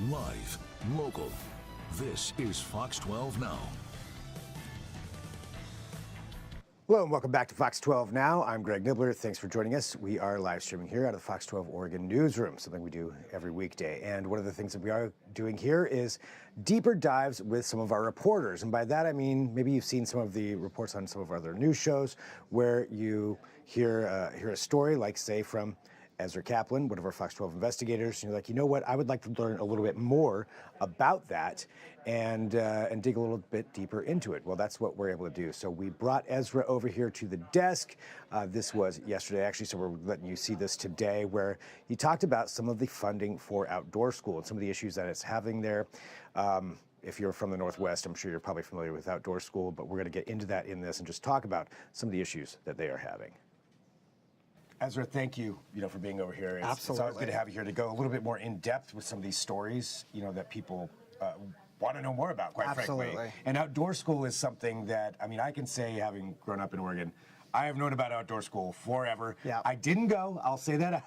Live, local. This is Fox 12 Now. Hello and welcome back to Fox 12 Now. I'm Greg Nibbler. Thanks for joining us. We are live streaming here out of the Fox 12 Oregon newsroom, something we do every weekday. And one of the things that we are doing here is deeper dives with some of our reporters. And by that, I mean, maybe you've seen some of the reports on some of our other news shows where you hear a story like, say, from Ezra Kaplan, one of our Fox 12 investigators, and you're like, you know what, I would like to learn a little bit more about that and dig a little bit deeper into it. Well, that's what we're able to do. So we brought Ezra over here to the desk. This was yesterday, actually, so we're letting you see this today, where he talked about some of the funding for outdoor school and some of the issues that it's having there. If you're from the Northwest, I'm sure you're probably familiar with outdoor school, but we're going to get into that in this and just talk about some of the issues that they are having. Ezra, thank you, for being over here. It's always good to have you here to go a little bit more in depth with some of these stories, that people want to know more about, quite frankly. And outdoor school is something that, I can say, having grown up in Oregon, I have known about outdoor school forever. Yeah. I didn't go. I'll say that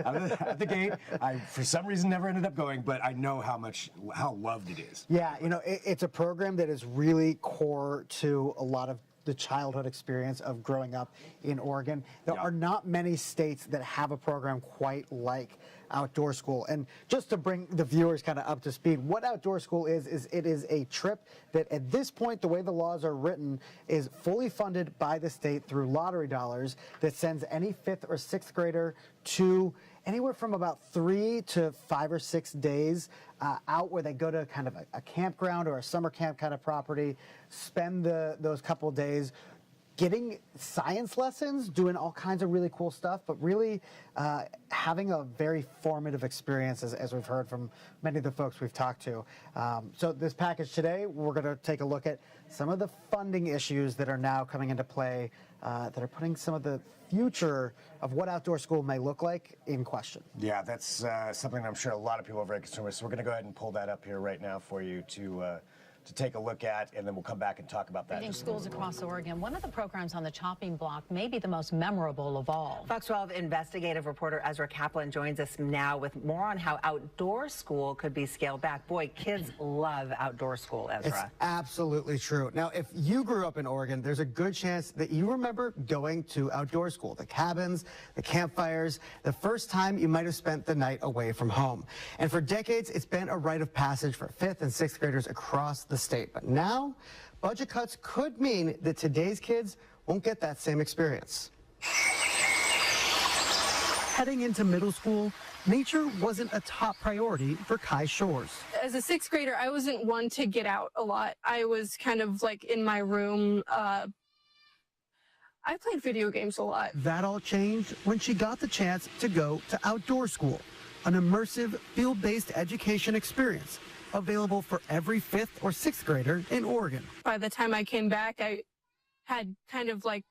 out the gate. I, for some reason, never ended up going, but I know how loved it is. Yeah, it's a program that is really core to a lot of the childhood experience of growing up in Oregon. There are not many states that have a program quite like outdoor school. And just to bring the viewers kind of up to speed, what outdoor school is it is a trip that at this point, the way the laws are written, is fully funded by the state through lottery dollars that sends any 5th or 6th grader to anywhere from about 3 to 5 or 6 days out where they go to kind of a campground or a summer camp kind of property, spend those couple of days getting science lessons, doing all kinds of really cool stuff, but really having a very formative experience, as we've heard from many of the folks we've talked to. So this package today, we're going to take a look at some of the funding issues that are now coming into play that are putting some of the future of what outdoor school may look like in question. Yeah, that's something I'm sure a lot of people are very concerned with. So we're going to go ahead and pull that up here right now for you to take a look at, and then we'll come back and talk about that. In schools across Oregon, one of the programs on the chopping block may be the most memorable of all. Fox 12 investigative reporter Ezra Kaplan joins us now with more on how outdoor school could be scaled back. Boy, kids love outdoor school, Ezra. It's absolutely true. Now, if you grew up in Oregon, there's a good chance that you remember going to outdoor school, the cabins, the campfires, the first time you might have spent the night away from home. And for decades, it's been a rite of passage for 5th and 6th graders across the state. But now, budget cuts could mean that today's kids won't get that same experience. Heading into middle school, nature wasn't a top priority for Kai Shores. As a 6th grader, I wasn't one to get out a lot. I was kind of like in my room. I played video games a lot. That all changed when she got the chance to go to outdoor school, an immersive, field-based education experience available for every 5th or 6th grader in Oregon. By the time I came back, I had kind of like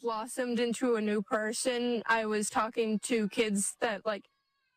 blossomed into a new person. I was talking to kids that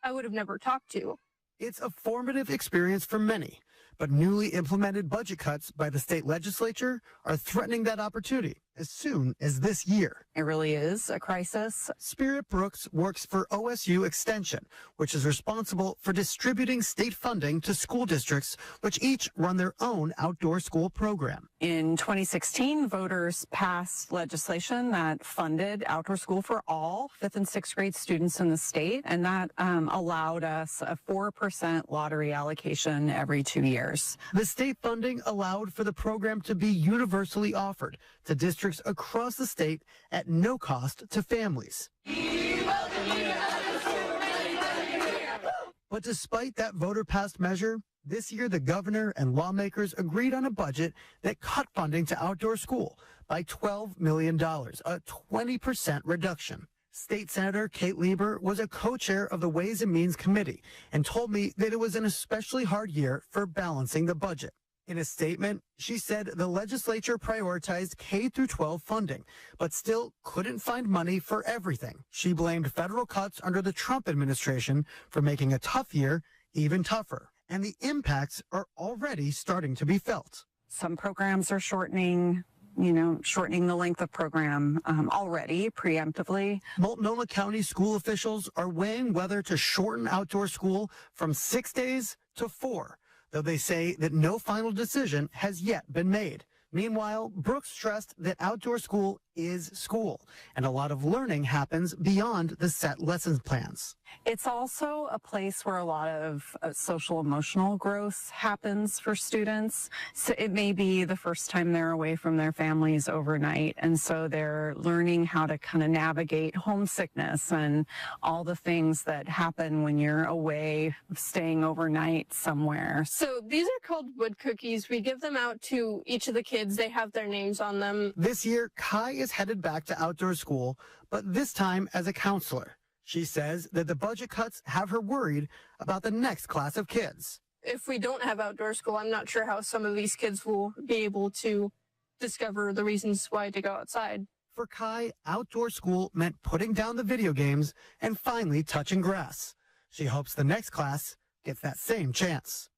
I would have never talked to. It's a formative experience for many, but newly implemented budget cuts by the state legislature are threatening that opportunity as soon as this year. It really is a crisis. Spirit Brooks works for OSU Extension, which is responsible for distributing state funding to school districts, which each run their own outdoor school program. In 2016, voters passed legislation that funded outdoor school for all 5th and 6th grade students in the state, and that allowed us a 4% lottery allocation every 2 years. The state funding allowed for the program to be universally offered to districts across the state at no cost to families. But despite that voter-passed measure, this year the governor and lawmakers agreed on a budget that cut funding to outdoor school by $12 million, a 20% reduction. State Senator Kate Lieber was a co-chair of the Ways and Means Committee and told me that it was an especially hard year for balancing the budget. In a statement, she said the legislature prioritized K-12 funding, but still couldn't find money for everything. She blamed federal cuts under the Trump administration for making a tough year even tougher, and the impacts are already starting to be felt. Some programs are shortening the length of program already preemptively. Multnomah County school officials are weighing whether to shorten outdoor school from 6 days to 4, though they say that no final decision has yet been made. Meanwhile, Brooks stressed that outdoor school is school, and a lot of learning happens beyond the set lesson plans. It's also a place where a lot of social emotional growth happens for students. So it may be the first time they're away from their families overnight, and so they're learning how to kind of navigate homesickness and all the things that happen when you're away, staying overnight somewhere. So these are called wood cookies. We give them out to each of the kids. They have their names on them. This year, Kai is headed back to outdoor school, but this time as a counselor. She says that the budget cuts have her worried about the next class of kids. If we don't have outdoor school, I'm not sure how some of these kids will be able to discover the reasons why to go outside. For Kai, outdoor school meant putting down the video games and finally touching grass. She hopes the next class gets that same chance.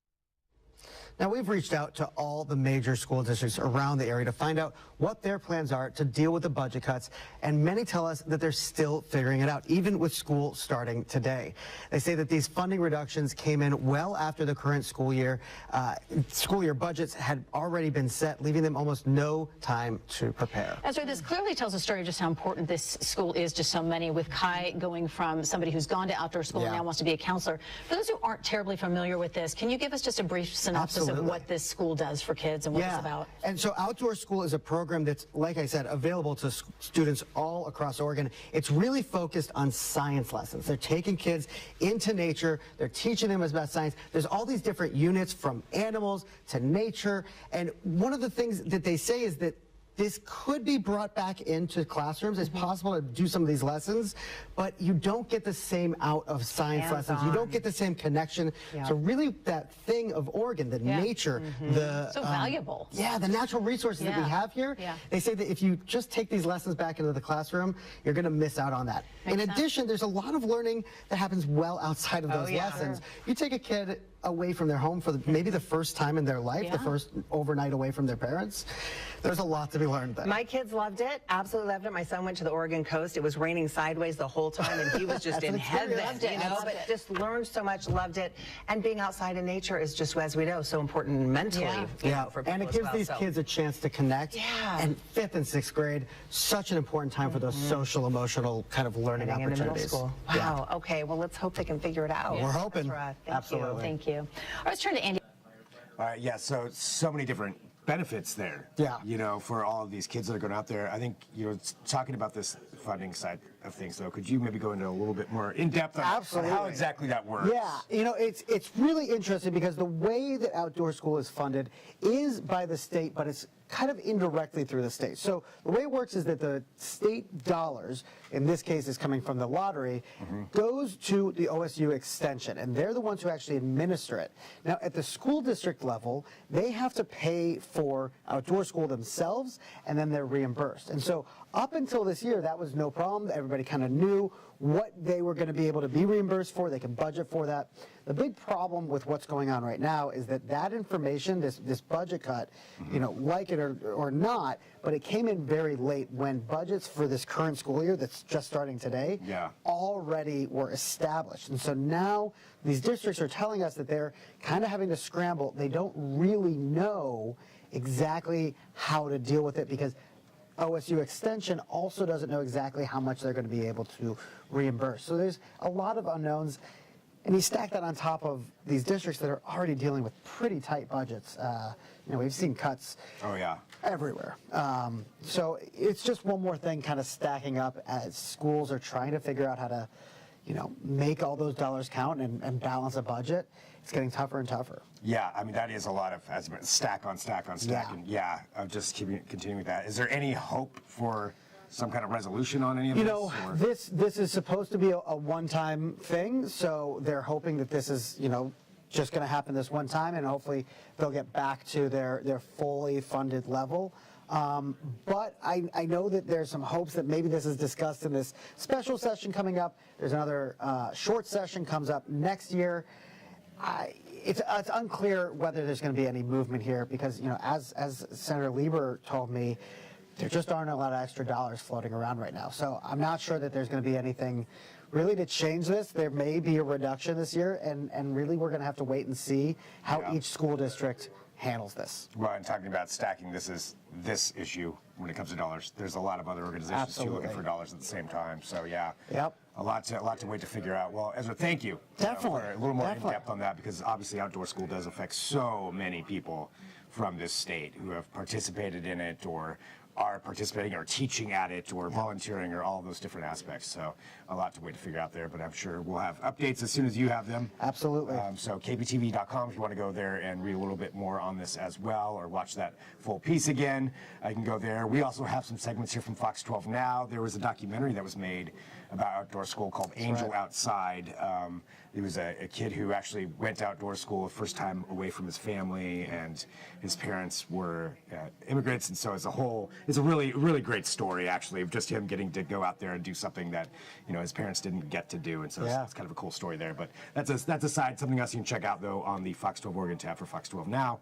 Now, we've reached out to all the major school districts around the area to find out what their plans are to deal with the budget cuts, and many tell us that they're still figuring it out, even with school starting today. They say that these funding reductions came in well after the current school year. Budgets had already been set, leaving them almost no time to prepare. Ezra, this clearly tells a story of just how important this school is to so many, with Kai going from somebody who's gone to outdoor school and now wants to be a counselor. For those who aren't terribly familiar with this, can you give us just a brief synopsis of what this school does for kids and what it's about? And so outdoor school is a program that's, like I said, available to students all across Oregon. It's really focused on science lessons. They're taking kids into nature. They're teaching them about science. There's all these different units, from animals to nature. And one of the things that they say is that this could be brought back into classrooms. It's possible to do some of these lessons, but you don't get the same out of science lessons. You don't get the same connection. So really that thing of Oregon, the nature, the so valuable. Yeah, the natural resources that we have here. They say that if you just take these lessons back into the classroom, you're going to miss out on that. In addition, there's a lot of learning that happens well outside of those lessons. You take a kid away from their home for maybe the first time in their life, the first overnight away from their parents. There's a lot to be learned there. My kids loved it, absolutely loved it. My son went to the Oregon coast. It was raining sideways the whole time, and he was just in heaven, you know, but just learned so much, loved it. And being outside in nature is just, as we know, so important mentally. You know, for people and it gives these kids a chance to connect. And 5th and 6th grade, such an important time for those social, emotional kind of learning opportunities. Wow, okay, well, let's hope they can figure it out. We're hoping. Absolutely. Thank you. All right, let's turn to Andy. All right, so many different benefits there. You know, for all of these kids that are going out there. I think, you know, talking about this funding side of things, though, could you maybe go into a little bit more in depth on how exactly that works? Yeah, you know, it's really interesting because the way that outdoor school is funded is by the state, but it's kind of indirectly through the state. So the way it works is that the state dollars, in this case is coming from the lottery, goes to the OSU extension, and they're the ones who actually administer it. Now, at the school district level, they have to pay for outdoor school themselves, and then they're reimbursed. And so up until this year, that was no problem. Everybody kind of knew what they were going to be able to be reimbursed for. They can budget for that. The big problem with what's going on right now is that information, this budget cut, you know, like it or not, but it came in very late when budgets for this current school year that's just starting today already were established. And so now these districts are telling us that they're kind of having to scramble. They don't really know exactly how to deal with it because OSU Extension also doesn't know exactly how much they're going to be able to reimburse. So there's a lot of unknowns, and you stack that on top of these districts that are already dealing with pretty tight budgets. You know, we've seen cuts everywhere. So it's just one more thing kind of stacking up as schools are trying to figure out how to, you know, make all those dollars count and balance a budget. It's getting tougher and tougher. Yeah, I mean, that is a lot of stack on stack on stack. And I'm just continuing with that. Is there any hope for some kind of resolution on any of this? You know, this is supposed to be a one-time thing, so they're hoping that this is, you know, just going to happen this one time, and hopefully they'll get back to their fully funded level. But I know that there's some hopes that maybe this is discussed in this special session coming up. There's another short session comes up next year. It's unclear whether there's going to be any movement here because, you know, as Senator Lieber told me, there just aren't a lot of extra dollars floating around right now. So I'm not sure that there's going to be anything really to change this, there may be a reduction this year, and really we're going to have to wait and see how each school district handles this. Well, and talking about stacking, this issue when it comes to dollars. There's a lot of other organizations too looking for dollars at the same time. So yeah, a lot to wait to figure out. Well, Ezra, thank you. Definitely. For a little more in depth on that, because obviously outdoor school does affect so many people from this state who have participated in it or are participating or teaching at it or volunteering or all those different aspects. So a lot to wait to figure out there, but I'm sure we'll have updates as soon as you have them. Absolutely. So kptv.com if you want to go there and read a little bit more on this as well, or watch that full piece again, you can go there. We also have some segments here from Fox 12 Now. There was a documentary that was made about outdoor school called Angel Outside. It was a kid who actually went to outdoor school the first time away from his family, and his parents were immigrants, and so as a whole, it's a really, really great story, actually, of just him getting to go out there and do something that, his parents didn't get to do, and so it's kind of a cool story there. But that's aside, something else you can check out, though, on the Fox 12 Oregon tab for Fox 12 Now.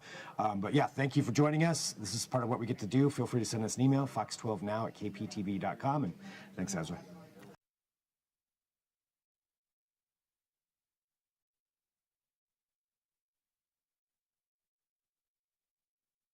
But yeah, thank you for joining us. This is part of what we get to do. Feel free to send us an email, fox12now@kptv.com, and thanks, Ezra.